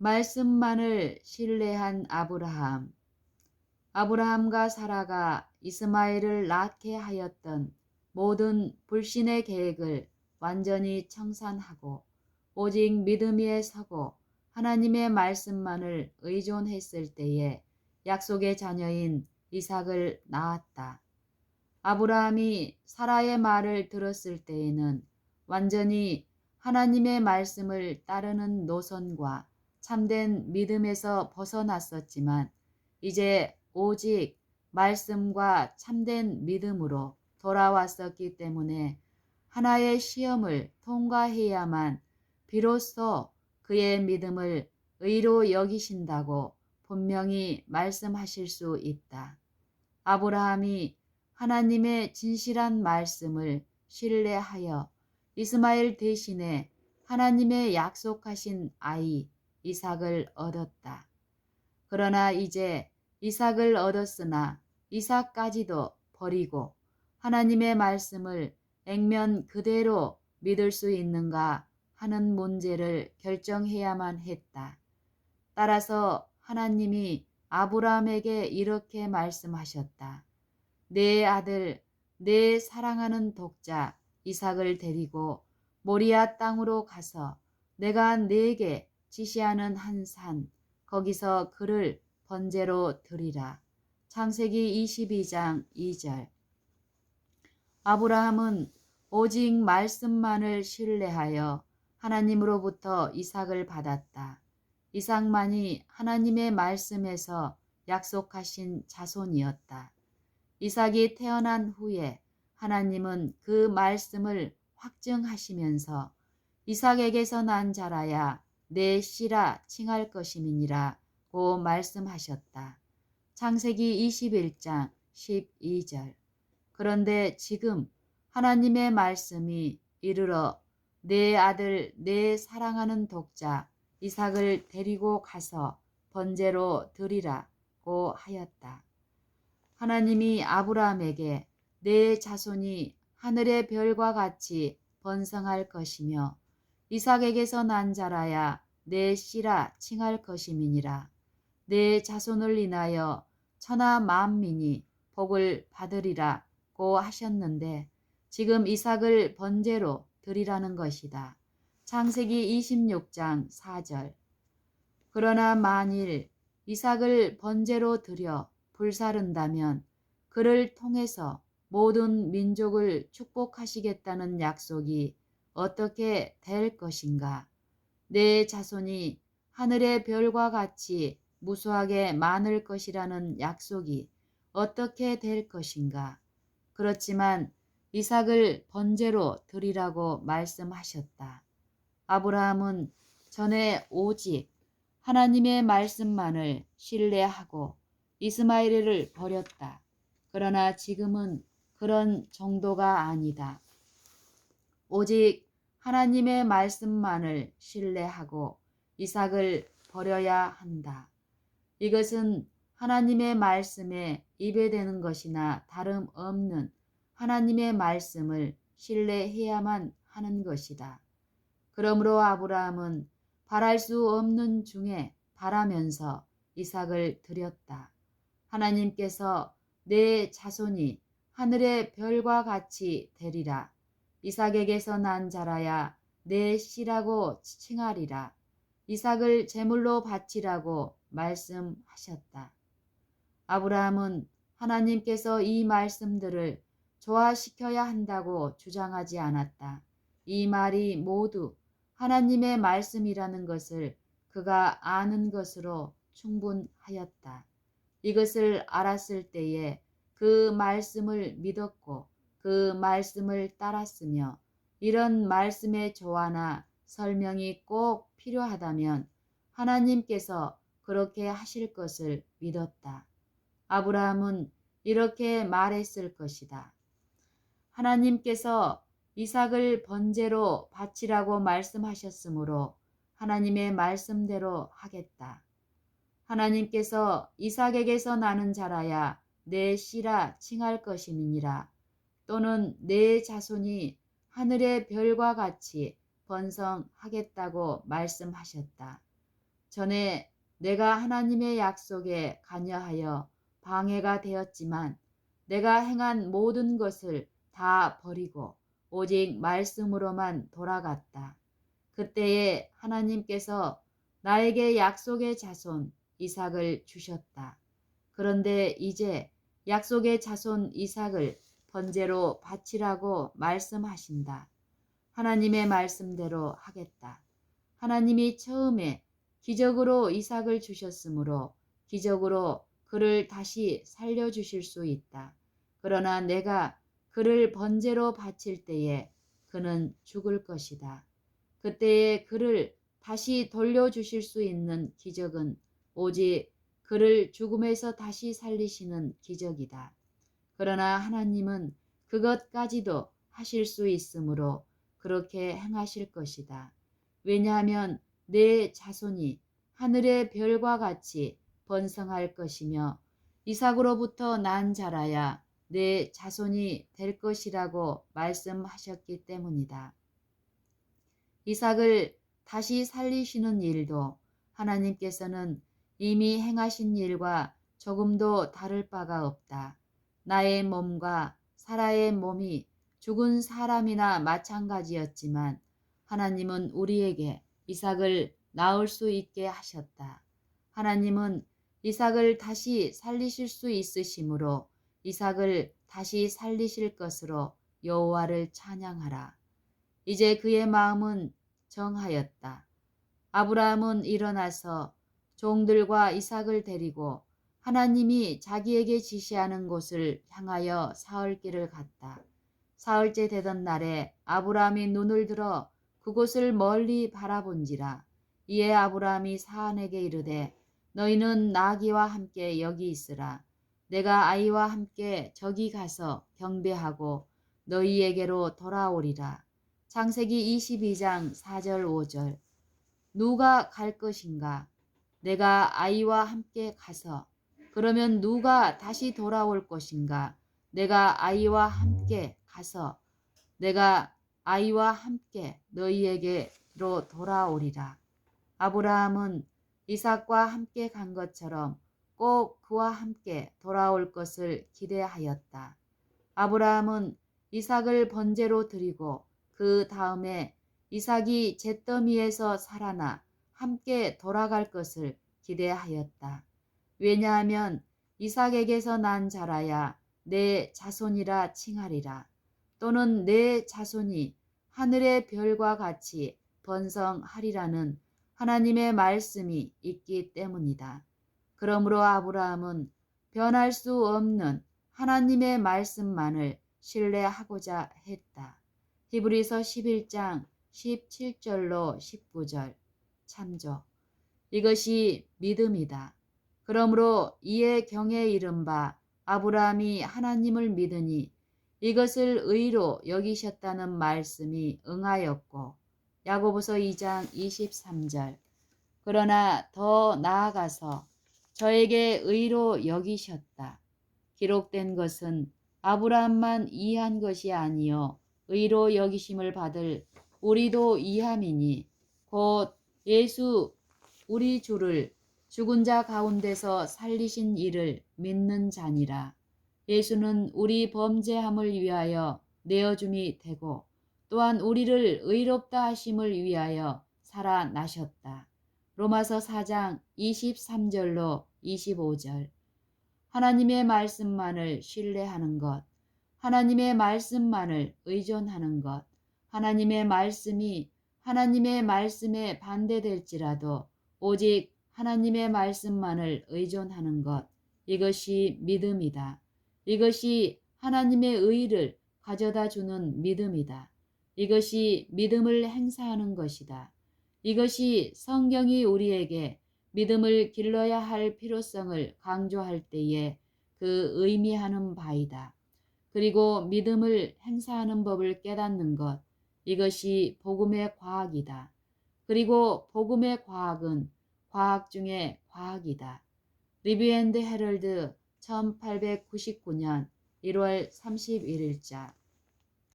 말씀만을 신뢰한 아브라함. 아브라함과 사라가 이스마엘을 낳게 하였던 모든 불신의 계획을 완전히 청산하고 오직 믿음 위에 서고 하나님의 말씀만을 의존했을 때에 약속의 자녀인 이삭을 낳았다. 아브라함이 사라의 말을 들었을 때에는 완전히 하나님의 말씀을 따르는 노선과 참된 믿음에서 벗어났었지만 이제 오직 말씀과 참된 믿음으로 돌아왔었기 때문에 하나의 시험을 통과해야만 비로소 그의 믿음을 의로 여기신다고 분명히 말씀하실 수 있다. 아브라함이 하나님의 진실한 말씀을 신뢰하여 이스마엘 대신에 하나님의 약속하신 아이 이삭을 얻었다. 그러나 이제 이삭을 얻었으나 이삭까지도 버리고 하나님의 말씀을 액면 그대로 믿을 수 있는가 하는 문제를 결정해야만 했다. 따라서 하나님이 아브라함에게 이렇게 말씀하셨다. 내 아들, 내 사랑하는 독자 이삭을 데리고 모리아 땅으로 가서 내가 네게 지시하는 한 산, 거기서 그를 번제로 드리라. 창세기 22장 2절. 아브라함은 오직 말씀만을 신뢰하여 하나님으로부터 이삭을 받았다. 이삭만이 하나님의 말씀에서 약속하신 자손이었다. 이삭이 태어난 후에 하나님은 그 말씀을 확증하시면서 이삭에게서 난 자라야 내 씨라 칭할 것임이니라 고 말씀하셨다. 창세기 21장 12절. 그런데 지금 하나님의 말씀이 이르러 내 아들 내 사랑하는 독자 이삭을 데리고 가서 번제로 드리라고 하였다. 하나님이 아브라함에게 내 자손이 하늘의 별과 같이 번성할 것이며 이삭에게서 난 자라야 내 씨라 칭할 것임이니라. 내 자손을 인하여 천하 만민이 복을 받으리라고 하셨는데 지금 이삭을 번제로 드리라는 것이다. 창세기 26장 4절. 그러나 만일 이삭을 번제로 드려 불사른다면 그를 통해서 모든 민족을 축복하시겠다는 약속이 어떻게 될 것인가? 내 자손이 하늘의 별과 같이 무수하게 많을 것이라는 약속이 어떻게 될 것인가? 그렇지만 이삭을 번제로 드리라고 말씀하셨다. 아브라함은 전에 오직 하나님의 말씀만을 신뢰하고 이스마엘을 버렸다. 그러나 지금은 그런 정도가 아니다. 오직 하나님의 말씀만을 신뢰하고 이삭을 버려야 한다. 이것은 하나님의 말씀에 입에대는 것이나 다름없는 하나님의 말씀을 신뢰해야만 하는 것이다. 그러므로 아브라함은 바랄 수 없는 중에 바라면서 이삭을 드렸다. 하나님께서 내 자손이 하늘의 별과 같이 되리라. 이삭에게서 난 자라야 내 씨라고 칭하리라. 이삭을 제물로 바치라고 말씀하셨다. 아브라함은 하나님께서 이 말씀들을 조화시켜야 한다고 주장하지 않았다. 이 말이 모두 하나님의 말씀이라는 것을 그가 아는 것으로 충분하였다. 이것을 알았을 때에 그 말씀을 믿었고 그 말씀을 따랐으며 이런 말씀의 조화나 설명이 꼭 필요하다면 하나님께서 그렇게 하실 것을 믿었다. 아브라함은 이렇게 말했을 것이다. 하나님께서 이삭을 번제로 바치라고 말씀하셨으므로 하나님의 말씀대로 하겠다. 하나님께서 이삭에게서 나는 자라야 내 씨라 칭할 것임이니라. 또는 내 자손이 하늘의 별과 같이 번성하겠다고 말씀하셨다. 전에 내가 하나님의 약속에 관여하여 방해가 되었지만 내가 행한 모든 것을 다 버리고 오직 말씀으로만 돌아갔다. 그때에 하나님께서 나에게 약속의 자손 이삭을 주셨다. 그런데 이제 약속의 자손 이삭을 번제로 바치라고 말씀하신다. 하나님의 말씀대로 하겠다. 하나님이 처음에 기적으로 이삭을 주셨으므로 기적으로 그를 다시 살려주실 수 있다. 그러나 내가 그를 번제로 바칠 때에 그는 죽을 것이다. 그때에 그를 다시 돌려주실 수 있는 기적은 오직 그를 죽음에서 다시 살리시는 기적이다. 그러나 하나님은 그것까지도 하실 수 있으므로 그렇게 행하실 것이다. 왜냐하면 내 자손이 하늘의 별과 같이 번성할 것이며 이삭으로부터 난 자라야 내 자손이 될 것이라고 말씀하셨기 때문이다. 이삭을 다시 살리시는 일도 하나님께서는 이미 행하신 일과 조금도 다를 바가 없다. 나의 몸과 사라의 몸이 죽은 사람이나 마찬가지였지만 하나님은 우리에게 이삭을 낳을 수 있게 하셨다. 하나님은 이삭을 다시 살리실 수 있으시므로 이삭을 다시 살리실 것으로 여호와를 찬양하라. 이제 그의 마음은 정하였다. 아브라함은 일어나서 종들과 이삭을 데리고 하나님이 자기에게 지시하는 곳을 향하여 사흘길을 갔다. 사흘째 되던 날에 아브라함이 눈을 들어 그곳을 멀리 바라본지라. 이에 아브라함이 사안에게 이르되 너희는 나귀와 함께 여기 있으라. 내가 아이와 함께 저기 가서 경배하고 너희에게로 돌아오리라. 창세기 22장 4절 5절. 누가 갈 것인가? 내가 아이와 함께 가서. 그러면 누가 다시 돌아올 것인가? 내가 아이와 함께 가서. 내가 아이와 함께 너희에게로 돌아오리라. 아브라함은 이삭과 함께 간 것처럼 꼭 그와 함께 돌아올 것을 기대하였다. 아브라함은 이삭을 번제로 드리고 그 다음에 이삭이 잿더미에서 살아나 함께 돌아갈 것을 기대하였다. 왜냐하면 이삭에게서 난 자라야 내 자손이라 칭하리라. 또는 내 자손이 하늘의 별과 같이 번성하리라는 하나님의 말씀이 있기 때문이다. 그러므로 아브라함은 변할 수 없는 하나님의 말씀만을 신뢰하고자 했다. 히브리서 11장 17절로 19절 참조. 이것이 믿음이다. 그러므로 이에 경에 이른 바 아브라함이 하나님을 믿으니 이것을 의로 여기셨다는 말씀이 응하였고 야고보서 2장 23절. 그러나 더 나아가서 저에게 의로 여기셨다. 기록된 것은 아브라함만 이해한 것이 아니요 의로 여기심을 받을 우리도 이함이니 곧 예수 우리 주를 죽은 자 가운데서 살리신 이를 믿는 자니라. 예수는 우리 범죄함을 위하여 내어줌이 되고 또한 우리를 의롭다 하심을 위하여 살아나셨다. 로마서 4장 23절로 25절. 하나님의 말씀만을 신뢰하는 것, 하나님의 말씀만을 의존하는 것, 하나님의 말씀이 하나님의 말씀에 반대될지라도 오직 하나님의 말씀만을 의존하는 것, 이것이 믿음이다. 이것이 하나님의 의를 가져다 주는 믿음이다. 이것이 믿음을 행사하는 것이다. 이것이 성경이 우리에게 믿음을 길러야 할 필요성을 강조할 때에 그 의미하는 바이다. 그리고 믿음을 행사하는 법을 깨닫는 것, 이것이 복음의 과학이다. 그리고 복음의 과학은 과학 중에 과학이다. 리뷰 앤드 헤럴드 1899년 1월 31일자